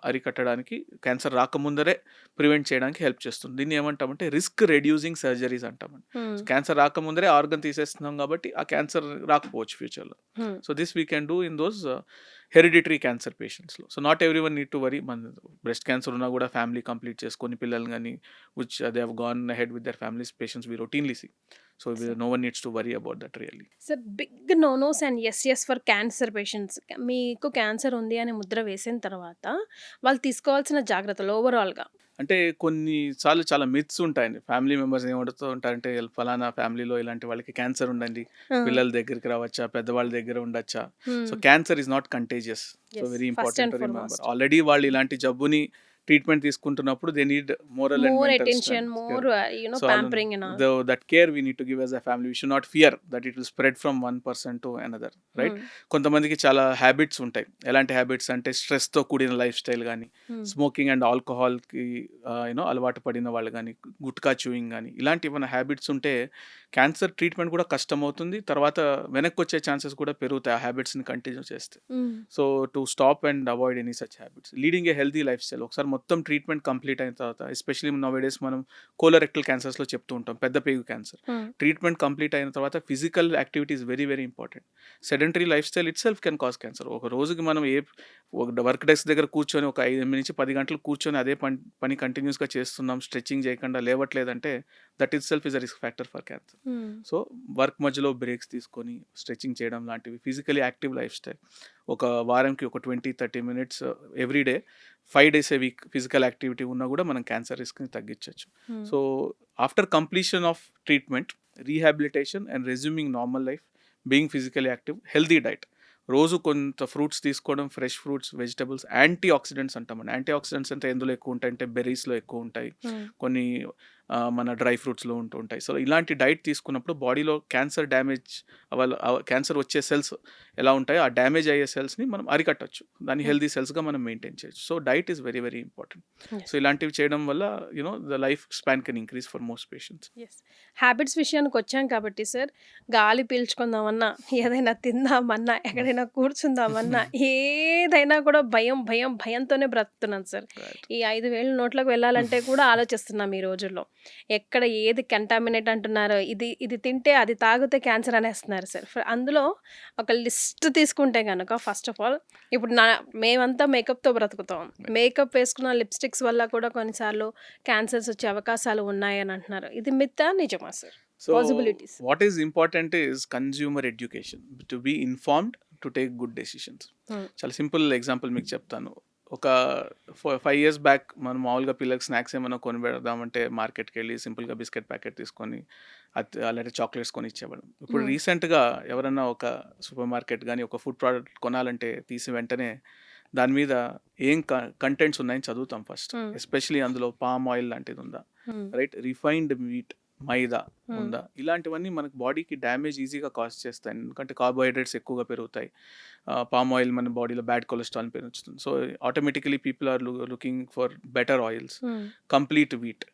అరికట్టడానికి క్యాన్సర్ రాకముందరే ప్రివెంట్ చేయడానికి హెల్ప్ చేస్తుంది. దీన్ని ఏమంటామంటే రిస్క్ రెడ్యూసింగ్ సర్జరీస్ అంటామండి. హ్మ్. క్యాన్సర్ రాకముందరే ఆర్గన్ తీసేస్తున్నాం కాబట్టి ఆ క్యాన్సర్ రాకపోవచ్చు ఫ్యూచర్‌లో. Hmm. So this we can do in those hereditary cancer పేషెంట్స్‌లో. So not everyone need to worry. మన బ్రెస్ట్ క్యాన్సర్ ఉన్నా కూడా ఫ్యామిలీ కంప్లీట్ చేసుకొని పిల్లల్ని గాని which they have gone ahead with their families patients we routinely see. So no one needs to worry about that really. Sir big no-nos and yes for cancer patients. మీకు cancer ఉంది అని ముద్ర వేసిన తర్వాత వాళ్ళు తీసుకోవాల్సిన జాగ్రత్తలు ఓవరాల్‌గా. అంటే కొన్ని సార్లు చాలా మిత్స్ ఉంటాయండి. ఫ్యామిలీ మెంబర్స్ ఏమడుగుతూ ఉంటారంటే ఫలానా ఫ్యామిలీలో ఇలాంటి వాళ్ళకి క్యాన్సర్ ఉందండి. ఆ! పిల్లల దగ్గరికి రావచ్చా? పెద్దవాళ్ళ దగ్గర ఉండొచ్చా? So hmm. Cancer is not contagious. So yes. Very first important and to remember. Foremost. Already వాళ్ళు ఇలాంటి జబ్బుని ట్రీట్మెంట్ తీసుకుంటున్నప్పుడు they need moral and more mental attention, strength. More so pampering and all. That care we need to give as a family. We should not fear that it will spread from one person to another. Right? Hmm. కొంతమందికి చాలా habits ఉంటాయి. ఎలాంటి habits అంటే స్ట్రెస్‌తో కూడిన life style గానీ, హ్మ్. Smoking and ఆల్కహాల్‌కి అలవాటు పడిన వాళ్ళు గానీ, గుట్కా చూయింగ్ గానీ, ఇలాంటి ఏమైనా హ్యాబిట్స్ ఉంటే క్యాన్సర్ ట్రీట్మెంట్ కూడా కష్టమవుతుంది. తర్వాత వెనక్కొచ్చే ఛాన్సెస్ కూడా పెరుగుతాయి ఆ హ్యాబిట్స్‌ని కంటిన్యూ చేస్తే. హ్మ్. So to stop and avoid any such habits. Leading a healthy life style. ఒకసారి మొత్తం ట్రీట్మెంట్ కంప్లీట్ అయిన తర్వాత ఎస్పెషల్లీ నౌ-ఏ-డేస్ మనం కోలోరెక్టల్ క్యాన్సర్స్‌లో చెప్తూ ఉంటాం. పెద్ద పేగు క్యాన్సర్. హ్మ్. ట్రీట్మెంట్ కంప్లీట్ అయిన తర్వాత physical activity is very very important. Sedentary life style itself can cause cancer. ఒక రోజుకి మనం ఒక వర్క్ డెస్క్ దగ్గర కూర్చొని ఒక 8-10 గంటలు కూర్చొని అదే పని కంటిన్యూస్‌గా చేస్తున్నాం. స్ట్రెచింగ్ చేయకుండా లేవట్లేదంటే that itself is a risk factor for cancer. Hmm. So work మధ్యలో బ్రేక్స్ తీసుకొని స్ట్రెచింగ్ చేయడం లాంటివి ఫిజికలీ యాక్టివ్ లైఫ్ స్టైల్. ఒక వారంకి ఒక 20-30 minutes every day 5 days a week physical activity ఉన్నా కూడా మనం క్యాన్సర్ రిస్క్‌ని తగ్గించొచ్చు. Hmm. So after completion of treatment, rehabilitation and resuming normal life, being physically active, healthy diet. రోజు కొంత ఫ్రూట్స్ తీసుకోవడం, fresh fruits, vegetables, antioxidants అంటామండి. Antioxidants అంటే ఎందులో ఎక్కువ ఉంటాయి అంటే బెర్రీస్‌లో ఎక్కువ ఉంటాయి. హ్మ్. కొన్ని మన డ్రై ఫ్రూట్స్‌లో ఉంటూ ఉంటాయి. సో ఇలాంటి డైట్ తీసుకున్నప్పుడు బాడీలో క్యాన్సర్ డ్యామేజ్ క్యాన్సర్ వచ్చే సెల్స్ ఎలా ఉంటాయో ఆ డ్యామేజ్ అయ్యే సెల్స్‌ని మనం అరికట్టొచ్చు. దాన్ని హ్మ్. హెల్తీ సెల్స్‌గా మనం మెయింటైన్ చేయొచ్చు. So diet is very very important. Yes. So ఇలాంటివి చేయడం వల్ల the life span can increase for most patients. Yes. Habits విషయానికొచ్చాం కాబట్టి సార్, గాలి పీల్చుకుందామన్నా, ఏదైనా తిందామన్నా, ఎక్కడైనా కూర్చుందామన్నా, ఏదైనా కూడా భయంతోనే బ్రతుకుతున్నాను సార్. రైట్. ఈ 5 వేలు నోట్లోకి వెళ్ళాలంటే కూడా ఆలోచిస్తున్నాం ఈ రోజుల్లో. ఎక్కడ ఏది కంటామినేట్ అంటున్నారో, ఇది తింటే, అది తాగితే క్యాన్సర్ అనేస్తున్నారు సార్. అందులో ఒక లిస్ట్ తీసుకుంటే గనక ఫస్ట్ ఆఫ్ ఆల్ ఇప్పుడు మేమంతా మేకప్‌తో బ్రతుకుతాం. మేకప్ వేసుకున్న లిప్‌స్టిక్స్ వల్ల కూడా కొన్నిసార్లు క్యాన్సర్స్ వచ్చే అవకాశాలు ఉన్నాయని అంటున్నారు. ఇది మిత్తా? నిజమా sir? So possibilities. What is important is consumer education to be informed to take good decisions. Hmm. చాలా సింపుల్ ఎగ్జాంపుల్ మీకు చెప్తాను. ఒక 5 ఇయర్స్ బ్యాక్ మనం మామూలుగా పిల్లలకి స్నాక్స్ ఏమైనా కొనిపెడదామంటే మార్కెట్‌కెళ్ళి సింపుల్‌గా బిస్కెట్ ప్యాకెట్ తీసుకొని అలాంటి చాక్లెట్స్ కొని ఇచ్చేవాళ్ళం. ఇప్పుడు హ్మ్. రీసెంట్‌గా ఎవరన్నా ఒక సూపర్ మార్కెట్ గాని, ఒక ఫుడ్ ప్రోడక్ట్ కొనాలంటే తీసి వెంటనే దాని మీద ఏం కంటెంట్స్ ఉన్నాయని చదువుతాం ఫస్ట్. హ్మ్. ఎస్పెషల్లీ అందులో పామ్ ఆయిల్ లాంటిది ఉందా? హ్మ్. రైట్? రిఫైన్డ్ మీట్, మైదా హ్మ్. ఉందా? ఇలాంటివన్నీ మనకు బాడీకి డ్యామేజ్ ఈజీగా కాజ్ చేస్తాయి. ఎందుకంటే కార్బోహైడ్రేట్స్ ఎక్కువగా పెరుగుతాయి. పామ్ ఆయిల్ మన బాడీలో బ్యాడ్ కొలెస్ట్రాల్‌ని పెంచుతుంది. So, automatically people are looking for better oils. Hmm. Complete wheat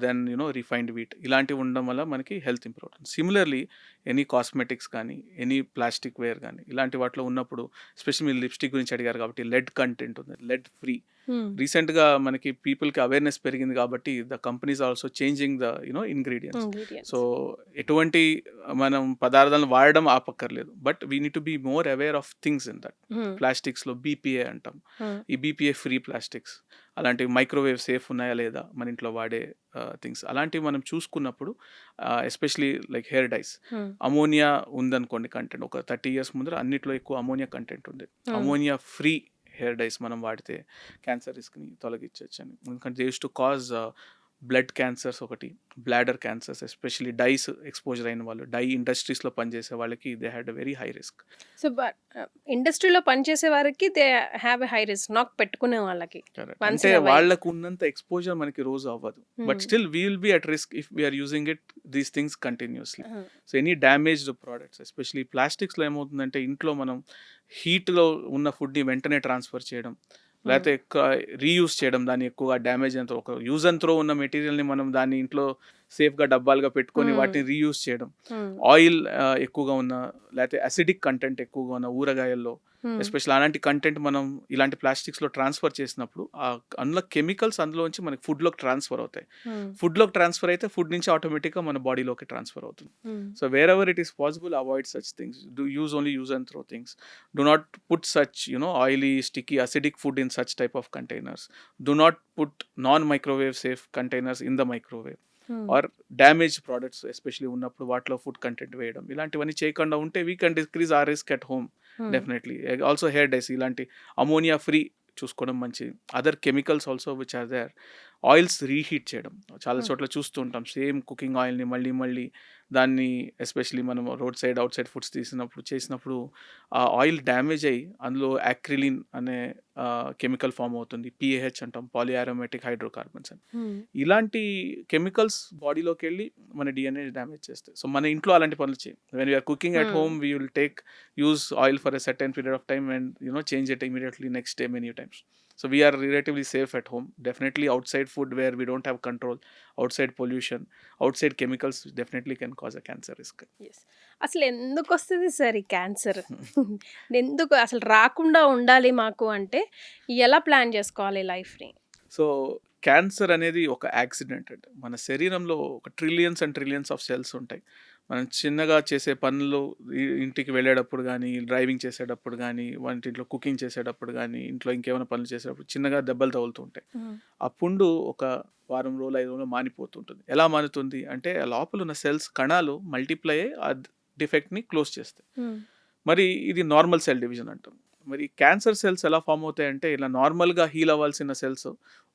than refined wheat ఇలాంటివి ఉండడం వల్ల మనకి హెల్త్ ఇంప్రూవ్ అవుతుంది. సిమిలర్లీ ఎనీ కాస్మెటిక్స్ కానీ, ఎనీ ప్లాస్టిక్ వేర్ కానీ ఇలాంటి వాటిలో ఉన్నప్పుడు ఎస్పెషల్లీ మీరు లిప్‌స్టిక్ గురించి అడిగారు కాబట్టి లెడ్ కంటెంట్ ఉంది. Lead free. హ్మ్. రీసెంట్‌గా మనకి పీపుల్‌కి అవేర్‌నెస్ పెరిగింది కాబట్టి the companies also changing the ingredients. So, ingredients. ఎటువంటి మనం పదార్థాలను వాడడం ఆపక్కర్లేదు. But we need to be more aware of things in that. Hmm. ప్లాస్టిక్స్‌లో బీపీఏ అంటాం. హ్మ్. ఈ బీపీఏ ఫ్రీ ప్లాస్టిక్స్ అలాంటివి మైక్రోవేవ్ సేఫ్ ఉన్నాయా లేదా మన ఇంట్లో వాడే థింగ్స్ అలాంటివి మనం చూసుకున్నప్పుడు especially like hair dyes hmm. Ammonia ఉందనుకోండి కంటెంట్ ఒక 30 ఇయర్స్ ముందర అన్నిట్లో ఎక్కువ అమోనియా కంటెంట్ ఉంది. హ్మ్. అమోనియా ఫ్రీ హెయిర్ డైస్ మనం వాడితే క్యాన్సర్ రిస్క్ని తొలగించవచ్చు అని. ఎందుకంటే they used to cause blood cancers ఒకటి, bladder cancers especially dyes exposure అయిన వాళ్ళు, డై ఇండస్ట్రీస్లో పనిచేసే వాళ్ళకి they had a very high risk. So, ఇండస్ట్రీలో పనిచేసే వారికి they have a high risk. నాక్ పెట్టుకునే వాళ్ళకి కరెక్ట్. వన్స్ అంటే ఇన్ ఎ వైల్. వాళ్ళకు ఉన్నంత ఎక్స్పోజర్ మనకి రోజు అవ్వదు. But hmm. Still we will be at risk if we are using it these things continuously. Hmm. So any damaged products especially ప్లాస్టిక్స్లో ఏమవుతుందంటే ఇంట్లో మనం హీట్లో ఉన్న ఫుడ్ని వెంటనే ట్రాన్స్ఫర్ చేయడం, హ్మ్. లేకపోతే ఎక్కువ రీయూజ్ చేయడం, దాన్ని ఎక్కువగా డ్యామేజ్ అంత ఒక యూజ్ అండ్ త్రో ఉన్న మెటీరియల్ని మనం దాన్ని ఇంట్లో సేఫ్గా డబ్బాలుగా పెట్టుకొని హ్మ్. వాటిని రీయూజ్ చేయడం, హ్మ్. ఆయిల్ ఎక్కువగా ఉన్న లేకపోతే అసిడిక్ కంటెంట్ ఎక్కువగా ఉన్న ఊరగాయల్లో హ్మ్. ఎస్పెషల్లీ అలాంటి కంటెంట్ మనం ఇలాంటి ప్లాస్టిక్స్లో ట్రాన్స్ఫర్ చేసినప్పుడు అందులో కెమికల్స్ అందులోంచి మనకి ఫుడ్లోకి ట్రాన్స్ఫర్ అవుతాయి. హ్మ్. ఫుడ్లోకి ట్రాన్స్ఫర్ అయితే ఫుడ్ నుంచి ఆటోమేటిక్గా మన బాడీలోకి ట్రాన్స్ఫర్ అవుతుంది. హ్మ్. So where ever it is possible avoid such things. Do use only use and throw things. Do not put such oily, sticky, acidic food in such type of containers. Do not put non-microwave safe containers in the microwave. హ్మ్. Or damaged products especially ఉన్నప్పుడు వాటిలో food content వేయడం ఇలాంటివన్నీ చేయకుండా ఉంటే we can decrease or risk at home hmm. Definitely. Also hair dyes ఇలాంటి ammonia free చూసుకోవడం మంచిది. Other chemicals also which are there. Oils reheat చేయడం చాలా హ్మ్. చోట్ల చూస్తూ ఉంటాం. సేమ్ కుకింగ్ ఆయిల్ని మళ్ళీ మళ్ళీ దాన్ని ఎస్పెషల్లీ మనం road side out side foods చేసినప్పుడు ఆ ఆయిల్ డ్యామేజ్ అయ్యి అందులో యాక్రిలిన్ అనే కెమికల్ ఫామ్ అవుతుంది. పిఏహెచ్ అంటాం, పాలియారోమేటిక్ హైడ్రోకార్బన్స్ అని. హ్మ్. ఇలాంటి కెమికల్స్ బాడీలోకి వెళ్ళి మన డిఎన్ఏ డ్యామేజ్ చేస్తాయి. సో మన ఇంట్లో అలాంటి పనులు చేయం. వెన్ వీఆర్ కుకింగ్ అట్ హ్మ్. Home we will use oil for a certain period of time and change it immediately next day many times. So we are relatively safe at home. Definitely outside food where we don't have control, outside pollution, outside chemicals definitely can cause a cancer risk. Yes. అసలెందుకొస్తది sir ఈ cancer? ఎందుకు అసలు రాకుండా ఉండాలి మాకు అంటే, ఎలా plan జేసుకోవాలి లైఫ్‌ని? సో క్యాన్సర్ అనేది ఒక యాక్సిడెంట్ అండి. మన శరీరంలో ఒక trillions and trillions of cells ఉంటాయి. మనం చిన్నగా చేసే పనులు ఇంటికి వెళ్ళేటప్పుడు కానీ, డ్రైవింగ్ చేసేటప్పుడు కానీ, వంటింట్లో కుకింగ్ చేసేటప్పుడు కానీ, ఇంట్లో ఇంకేమైనా పనులు చేసేటప్పుడు చిన్నగా దెబ్బలు తగులుతూ ఉంటాయి. హ్మ్. ఆ పుండు ఒక వారం రోజులు 5 రోజులు మానిపోతుంటుంది. ఎలా మానుతుంది అంటే ఆ లోపల ఉన్న సెల్స్ కణాలు మల్టిప్లై అయ్యి ఆ డిఫెక్ట్‌ని క్లోజ్ చేస్తాయి. హ్మ్. మరి ఇది నార్మల్ సెల్ డివిజన్ అంటాం. మరి క్యాన్సర్ సెల్స్ ఎలా ఫామ్ అవుతాయంటే ఇలా నార్మల్‌గా హీల్ అవ్వాల్సిన సెల్స్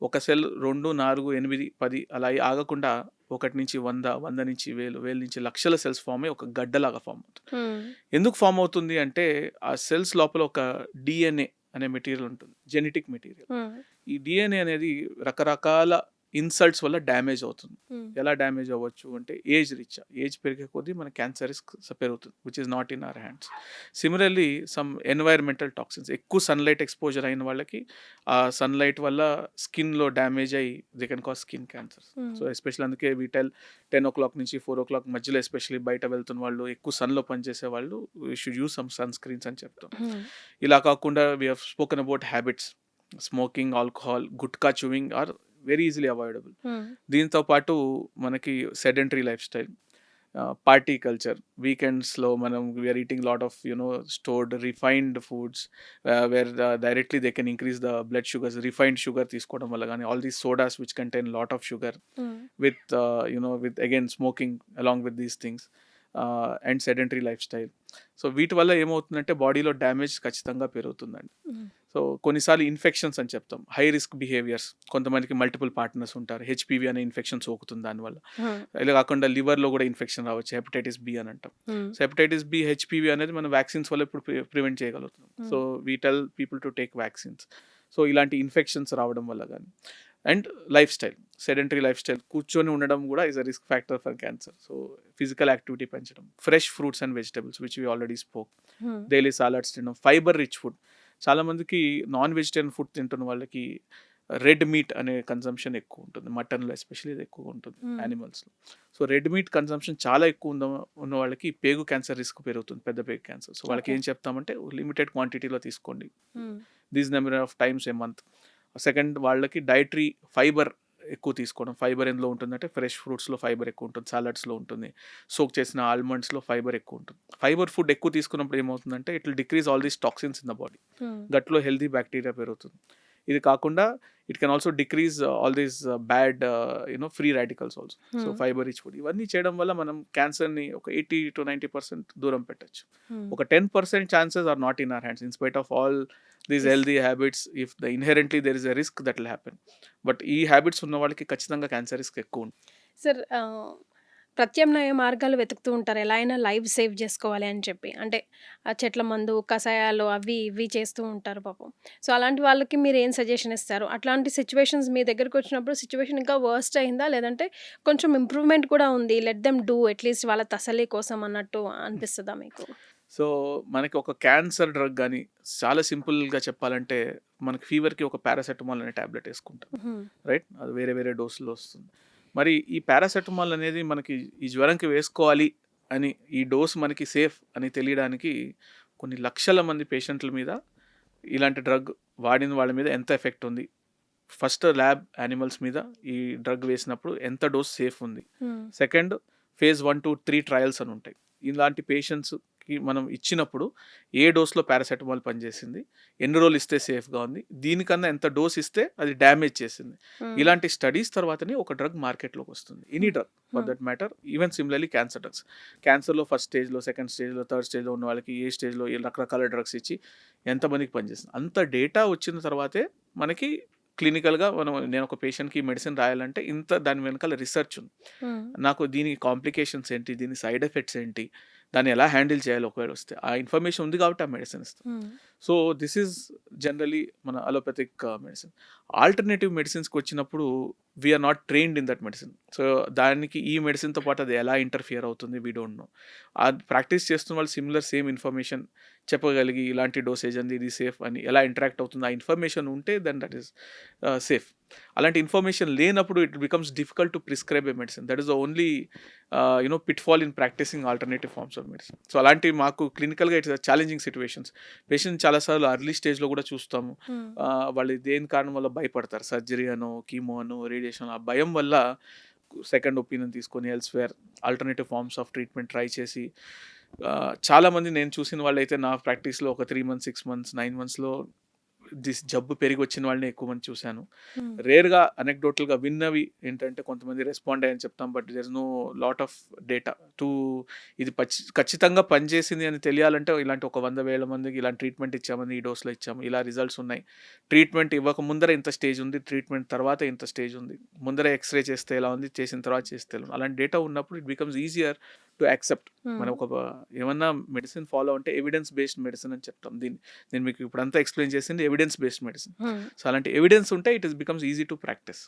ఒక సెల్ 2, 4, 8, 10 అలా ఆగకుండా 1-100, 100-1000, 1000 లక్షల సెల్స్ ఫామ్ అయ్యి ఒక గడ్డలాగా ఫామ్ అవుతుంది. హ్మ్. ఎందుకు ఫామ్ అవుతుంది అంటే ఆ సెల్స్ లోపల ఒక డిఎన్ఏ అనే మెటీరియల్ ఉంటుంది. Genetic material. హ్మ్. ఈ డిఎన్ఏ అనేది రకరకాల ఇన్సల్ట్స్ వల్ల డ్యామేజ్ అవుతుంది. హ్మ్. ఎలా డ్యామేజ్ అవ్వచ్చు అంటే ఏజ్ రీత్యా. ఏజ్ పెరిగే కొద్దీ మన క్యాన్సర్ రిస్క్ పెరుగుతుంది. Which is not in our hands. Similarly some environmental toxins ఎక్కువ సన్‌లైట్ ఎక్స్‌పోజర్ అయిన వాళ్ళకి ఆ సన్‌లైట్ వల్ల స్కిన్‌లో డ్యామేజ్ అయ్యి they can cause skin cancers. హ్మ్. సో ఎస్పెషల్లీ అందుకే 10:00 నుంచి 4:00 మధ్యలో ఎస్పెషల్లీ బయట వెళ్తున్న వాళ్ళు, ఎక్కువ సన్‌లో పనిచేసే వాళ్ళు we should use some sunscreens అని చెప్తాం. హ్మ్. ఇలా కాకుండా we have spoken about habits. Smoking, alcohol, gutka chewing are very easily avoidable. Hmm. దీంతో పాటు మనకి sedentary life style, party culture, వీకెండ్స్‌లో మనం we are eating lot of stored refined foods where directly they can increase the blood sugars. Refined sugar తీసుకోవడం వల్ల కానీ all these sodas which contain lot of sugar hmm. with again smoking along with these things and sedentary lifestyle. So వీటి వల్ల ఏమవుతుందంటే బాడీలో damage ఖచ్చితంగా పెరుగుతుందండి. హ్మ్. సో కొన్నిసార్లు ఇన్ఫెక్షన్స్ అని చెప్తాం, హై రిస్క్ బిహేవియర్స్, కొంతమందికి మల్టిపుల్ పార్ట్నర్స్ ఉంటారు, హెచ్పివి అనే ఇన్ఫెక్షన్ సోకుతుంది దానివల్ల. ఇలా కాకుండా లివర్లో కూడా ఇన్ఫెక్షన్ రావచ్చు, హెపటైటిస్ బి అని అంటాం. సో హెపటైటిస్ బి, హెచ్పివి అనేది మనం వ్యాక్సిన్స్ వల్ల ఇప్పుడు ప్రివెంట్ చేయగలుగుతున్నాం. So we tell people to take vaccines. So ఇలాంటి ఇన్ఫెక్షన్స్ రావడం వల్ల కానీ, and life style, sedentary life style, కూర్చొని ఉండడం కూడా is a risk factor for cancer. So physical activity పెంచడం, fresh fruits and vegetables which we already spoke, daily salads తినడం, fibre rich food. చాలామందికి నాన్ వెజిటేరియన్ ఫుడ్ తింటున్న వాళ్ళకి red meat అనే consumption ఎక్కువ ఉంటుంది, మటన్లో ఎస్పెషల్లీ ఇది ఎక్కువ ఉంటుంది యానిమల్స్లో. సో రెడ్ మీట్ కన్సంప్షన్ చాలా ఎక్కువ ఉన్న వాళ్ళకి పేగు క్యాన్సర్ రిస్క్ పెరుగుతుంది, పెద్ద పేగు క్యాన్సర్. సో వాళ్ళకి ఏం చెప్తామంటే లిమిటెడ్ క్వాంటిటీలో తీసుకోండి, these number of times A month. Second, వాళ్ళకి డైటరీ ఫైబర్ ఎక్కువ తీసుకోవడం. ఫైబర్ ఎందులో ఉంటుందంటే ఫ్రెష్ ఫ్రూట్స్లో ఫైబర్ ఎక్కువ ఉంటుంది, సాలడ్స్లో ఉంటుంది, సోక్ చేసిన ఆల్మండ్స్లో ఫైబర్ ఎక్కువ ఉంటుంది. ఫైబర్ ఫుడ్ ఎక్కువ తీసుకున్నప్పుడు ఏమవుతుందంటే it will decrease all these toxins in the body, గట్లో హెల్దీ బ్యాక్టీరియా పెరుగుతుంది. ఇది కాకుండా it can also decrease all these bad free radicals also. So fibre rich food ఇవన్నీ చేయడం వల్ల మనం క్యాన్సర్ని ఒక 80 to 90% దూరం పెట్టచ్చు. ఒక 10% chances are not in our hands in spite of all these healthy habits. If the inherently there is a risk that will happen, but ఈ హ్యాబిట్స్ ఉన్న వాళ్ళకి ఖచ్చితంగా క్యాన్సర్ రిస్క్ ఎక్కువ ఉంటుంది. సార్ ప్రత్యామ్నాయ మార్గాలు వెతుకుతూ ఉంటారు, ఎలా అయినా లైఫ్ సేవ్ చేసుకోవాలి అని చెప్పి. అంటే చెట్ల మందు, కషాయాలు అవి ఇవి చేస్తూ ఉంటారు పాపం. సో అలాంటి వాళ్ళకి మీరు ఏం సజెషన్ ఇస్తారు? అట్లాంటి సిచ్యువేషన్స్ మీ దగ్గరికి వచ్చినప్పుడు సిచ్యువేషన్ ఇంకా వర్స్ట్ అయిందా, లేదంటే కొంచెం ఇంప్రూవ్మెంట్ కూడా ఉంది, లెట్ దెమ్ డూ అట్లీస్ట్ వాళ్ళ తసలీ కోసం అన్నట్టు అనిపిస్తుందా మీకు? సో మనకి ఒక క్యాన్సర్ డ్రగ్ కానీ చాలా సింపుల్గా చెప్పాలంటే మనకి ఫీవర్కి ఒక పారాసెటమాల్ అనే ట్యాబ్లెట్ వేసుకుంటాం, రైట్? అది వేరే వేరే డోసులో వస్తుంది. మరి ఈ పారాసెటమాల్ అనేది మనకి ఈ జ్వరంకి వేసుకోవాలి అని, ఈ డోస్ మనకి సేఫ్ అని తెలియడానికి కొన్ని లక్షల మంది పేషెంట్ల మీద ఇలాంటి డ్రగ్ వాడిన వాళ్ళ మీద ఎంత ఎఫెక్ట్ ఉంది, ఫస్ట్ ల్యాబ్ యానిమల్స్ మీద ఈ డ్రగ్ వేసినప్పుడు ఎంత డోస్ సేఫ్ ఉంది, సెకండ్ phase 1 to 3 ట్రయల్స్ అని ఉంటాయి. ఇలాంటి పేషెంట్స్కి మనం ఇచ్చినప్పుడు ఏ డోస్లో పారాసెటమాల్ పనిచేసింది, ఎన్ని రోజులు ఇస్తే సేఫ్గా ఉంది, దీనికన్నా ఎంత డోస్ ఇస్తే అది డ్యామేజ్ చేసింది, ఇలాంటి స్టడీస్ తర్వాతనే ఒక డ్రగ్ మార్కెట్లోకి వస్తుంది. Any drug for that matter, even similarly cancer drugs. క్యాన్సర్లో ఫస్ట్ స్టేజ్లో, సెకండ్ స్టేజ్లో, థర్డ్ స్టేజ్లో ఉన్న వాళ్ళకి ఏ స్టేజ్లో రకరకాల డ్రగ్స్ ఇచ్చి ఎంతమందికి పనిచేస్తుంది అంత డేటా వచ్చిన తర్వాతే మనకి క్లినికల్గా నేను ఒక పేషెంట్కి మెడిసిన్ రాయాలంటే ఇంత దాని వెనకాల రీసెర్చ్ ఉంది, నాకు దీనికి కాంప్లికేషన్స్ ఏంటి, దీని సైడ్ ఎఫెక్ట్స్ ఏంటి, దాన్ని ఎలా హ్యాండిల్ చేయాలి ఒకవేళ వస్తే, ఆ ఇన్ఫర్మేషన్ ఉంది కాబట్టి ఆ మెడిసిన్ ఇస్తాం. సో దిస్ ఈజ్ జనరలీ మన అలోపతిక్ మెడిసిన్. ఆల్టర్నేటివ్ మెడిసిన్స్కి వచ్చినప్పుడు we are not trained in that medicine. So దానికి ఈ మెడిసిన్తో పాటు అది ఎలా ఇంటర్ఫియర్ అవుతుంది వీ డోంట్ నో. ఆ ప్రాక్టీస్ చేస్తున్న వాళ్ళు సిమిలర్ సేమ్ ఇన్ఫర్మేషన్ చెప్పగలిగి ఇలాంటి డోసేజ్ అంది, ఇది సేఫ్ అని ఎలా ఇంటరాక్ట్ అవుతుంది ఆ ఇన్ఫర్మేషన్ ఉంటే దెన్ దట్ ఈస్ సేఫ్. అలాంటి ఇన్ఫర్మేషన్ లేనప్పుడు it becomes difficult to prescribe a medicine. That is the only pitfall in practising alternative forms of medicine. So అలాంటి మాకు క్లినికల్గా ఇట్స్ ఛాలెంజింగ్ సిచ్యువేషన్స్. పేషెంట్ చాలాసార్లు అర్లీ స్టేజ్లో కూడా చూస్తాము, వాళ్ళు దేని కారణం వల్ల భయపడతారు, సర్జరీ అనో, కీమో అనో, రేడియేషన్, ఆ భయం వల్ల సెకండ్ ఒపీనియన్ తీసుకొని elsewhere alternative forms of treatment try చేసి చాలామంది నేను చూసిన వాళ్ళు అయితే నా ప్రాక్టీస్లో ఒక 3 months, 6 months, 9 monthsలో జబ్బు పెరిగి వచ్చిన వాళ్ళని ఎక్కువ మంది చూశాను. రేర్గా అనెక్డోటల్గా విన్నవి ఏంటంటే కొంతమంది రెస్పాండ్ అయ్యని చెప్తాం, but there is no lot of data to ఇది ఖచ్చితంగా పనిచేసింది అని తెలియాలంటే ఇలాంటి ఒక 100,000 మందికి ఇలాంటి ట్రీట్మెంట్ ఇచ్చామని, ఈ డోస్లో ఇచ్చాము, ఇలా రిజల్ట్స్ ఉన్నాయి, ట్రీట్మెంట్ ఇవ్వక ముందర ఇంత స్టేజ్ ఉంది, ట్రీట్మెంట్ తర్వాత ఇంత స్టేజ్ ఉంది, ముందర ఎక్స్రే చేస్తే ఎలా ఉంది, చేసిన తర్వాత చేస్తే ఎలా ఉంది, అలాంటి డేటా ఉన్నప్పుడు it becomes easier to accept. మనం ఒక ఏమన్నా మెడిసిన్ ఫాలో అంటే ఎవిడెన్స్ బేస్డ్ మెడిసిన్ అని చెప్తాం. నేను మీకు ఇప్పుడంతా ఎక్స్ప్లెయిన్ చేసింది ఎవిడెన్స్ బేస్డ్ మెడిసిన్. సో అలాంటి ఎవిడెన్స్ ఉంటే it is becomes easy to practice.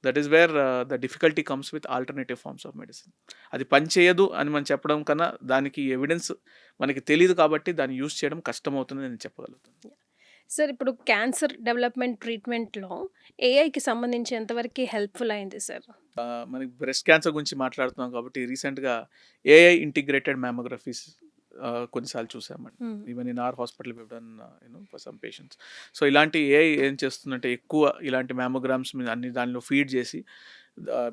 That is where the difficulty comes with alternative forms of medicine. అది పని చేయదు అని మనం చెప్పడం కన్నా దానికి ఎవిడెన్స్ మనకి తెలియదు కాబట్టి దాన్ని యూజ్ చేయడం కష్టం అవుతుంది నేను చెప్పగలుగుతాను. సార్ ఇప్పుడు క్యాన్సర్ డెవలప్మెంట్ ట్రీట్మెంట్లో ఏఐకి సంబంధించి ఎంతవరకు హెల్ప్ఫుల్ అయింది సార్? మనకి బ్రెస్ట్ క్యాన్సర్ గురించి మాట్లాడుతున్నాం కాబట్టి రీసెంట్గా ఏఐ ఇంటిగ్రేటెడ్ మ్యామోగ్రఫీస్ కొన్నిసార్లు చూసామండి. Even in our hospital we done for some patients. So ఇలాంటి ఏఐ ఏం చేస్తుందంటే ఎక్కువ ఇలాంటి మ్యామోగ్రామ్స్ మీద అన్ని దానిలో ఫీడ్ చేసి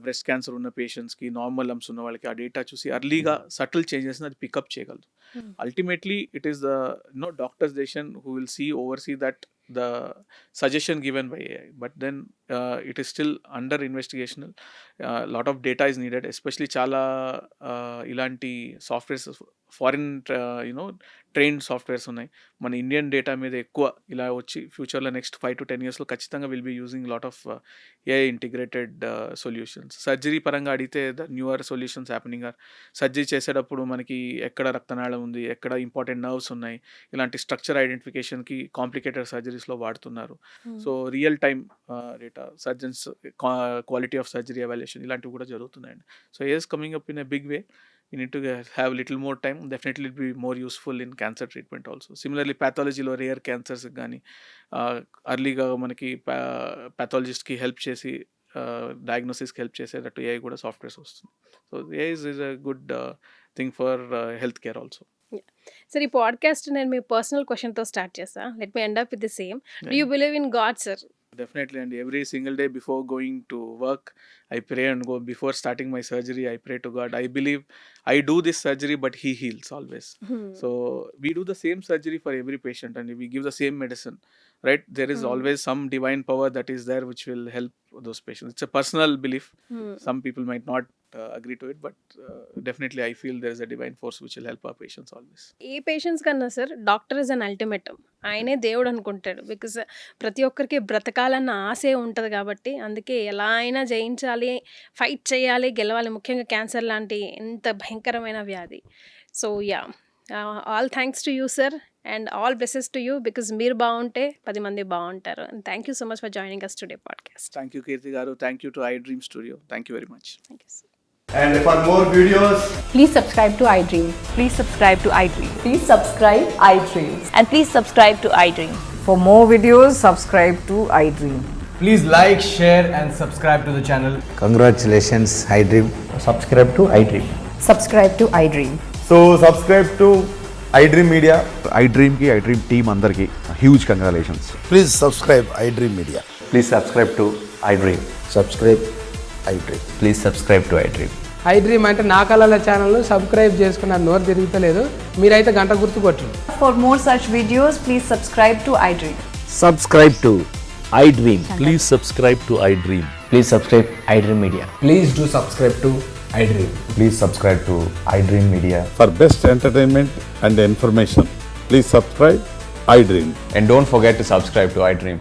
బ్రెస్ట్ క్యాన్సర్ ఉన్న పేషెంట్స్కి, నార్మల్ లంప్స్ ఉన్న వాళ్ళకి ఆ డేటా చూసి అర్లీగా సటిల్ చేంజెస్ని అది పికప్ చేయగలదు. Ultimately it is the doctors decision who will overseas that the suggestion given by AI, but then it is still under investigation. Lot of data is needed, especially chala ilanti softwares foreign trained softwares ఉన్నాయి. మన Indian data మీద ఎక్కువ ఇలా వచ్చి ఫ్యూచర్లో next 5 to 10 yearsలో ఖచ్చితంగా will be using lot of AI integrated solutions. Surgery పరంగా అడిగితే the newer solutions happening are surgery చేసేటప్పుడు మనకి ఎక్కడ రక్తనాళం ఉంది, ఎక్కడ ఇంపార్టెంట్ నర్వ్స్ ఉన్నాయి, ఇలాంటి స్ట్రక్చర్ ఐడెంటిఫికేషన్కి కాంప్లికేటెడ్ సర్జరీస్లో వాడుతున్నారు. So real time data surgeons quality of surgery evaluation ఇలాంటివి కూడా జరుగుతున్నాయండి. So AI's coming up in a big way. We need to have little more time. Definitely it will be more useful in cancer treatment also. Similarly pathologyలో rare cancers కానీ అర్లీగా మనకి ప్యాథాలజిస్ట్కి help చేసి డయాగ్నోసిస్కి హెల్ప్ చేసేటట్టు ఏఐ కూడా softwares వస్తుంది. So AI is a good thing for health care also. Sir ఈ పాడ్కాస్ట్ నేను మీ పర్సనల్ క్వశ్చన్తో స్టార్ట్ చేస్తా. Let me end up with the same. Do you believe in God sir? Definitely, and every single day before going to work, I pray and go. Before starting my surgery, I pray to God. I believe I do this surgery, but He heals always. So we do the same surgery for every patient, and we give the same medicine, right? There is always some divine power that is there which will help those patients. It's a personal belief. Some people might not agree to it, but definitely I feel there is a divine force which will help our patients always. ఏ patients కన్నా sir doctor is an ultimatum. ఆయనే దేవుడు అనుకుంటాడు. Because ప్రతి ఒక్కరికి బ్రతకాలన్న ఆశే ఉంటుంది కాబట్టి అందుకే ఎలా అయినా జయించాలి, ఫైట్ చేయాలి, గెలవాలి. ముఖ్యంగా క్యాన్సర్ లాంటి ఎంత భయంకరమైన వ్యాధి. So yeah, all thanks to you sir and all blesses to you. Because మీరు బాగుంటే 10 మంది బాగుంటారు. And thank you so much for joining us today podcast. Thank you, Kirti Garu. Thank you to iDream Studio. Thank you very much. Thank you sir. And for more videos, Please subscribe to iDream. Please subscribe to iDream. Please subscribe iDream. And please subscribe to iDream. For more videos, subscribe to iDream. please like, share, and subscribe to the channel. Congratulations, iDream. Subscribe to iDream. Subscribe to iDream. So subscribe to iDream Media. iDream team అందరికి huge congratulations. Please subscribe iDream Media. Please subscribe to iDream. Subscribe iDream. Please subscribe to iDream. iDream అంటే నా కళల ఛానల్ను subscribe చేసుకున్న నోరు తిరుగుతలేదు. మీరైతే గంట గుర్తు కొట్టండి. For more such videos, please subscribe to iDream. Subscribe to iDream. Please subscribe to iDream. Please subscribe iDream Media. Please do subscribe to iDream. Please subscribe to iDream Media. For best entertainment and information, please subscribe iDream. And don't forget to subscribe to iDream.